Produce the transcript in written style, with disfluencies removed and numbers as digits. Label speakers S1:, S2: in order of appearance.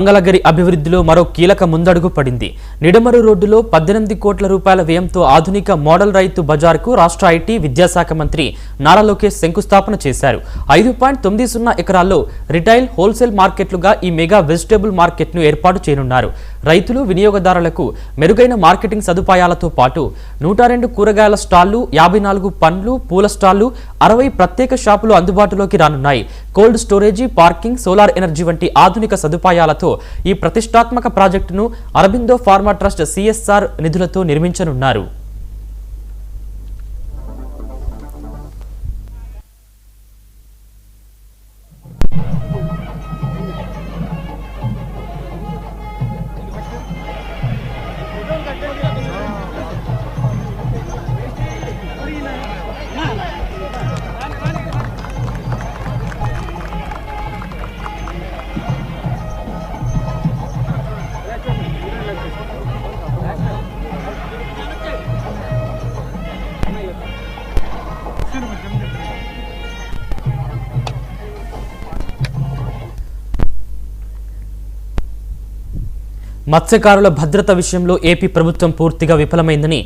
S1: మంగళగిరి అభివృద్ధిలో మరో కీలక ముందడుగు పడింది. నిడమరు రోడ్డులో 18 కోట్ల రూపాయల వ్యయంతో ఆధునిక మోడల్ రైతు బజార్కు రాష్ట్ర ఐటీ విద్యాశాఖ మంత్రి నారా లోకేష్ శంకుస్థాపన చేశారు. 5.90 ఎకరాల్లో రిటైల్, హోల్సేల్ మార్కెట్లుగా ఈ మెగా వెజిటేబుల్ మార్కెట్ను ఏర్పాటు చేయనున్నారు. రైతులు, వినియోగదారులకు మెరుగైన మార్కెటింగ్ సదుపాయాలతో పాటు 102 కూరగాయల స్టాళ్లు, 54 పండ్లు, పూల స్టాళ్లు, 60 ప్రత్యేక షాపులు అందుబాటులోకి రానున్నాయి. Cold storage, parking, solar energy వంటి ఆధునిక సదుపాయాలతో ఈ ప్రతిష్టాత్మక ప్రాజెక్టును అరబిందో ఫార్మా ట్రస్ట్ సిఎస్ఆర్ నిధులతో నిర్మించనున్నారు. మత్స్యకారుల భద్రత విషయంలో ఏపీ ప్రభుత్వం పూర్తిగా విఫలమైందని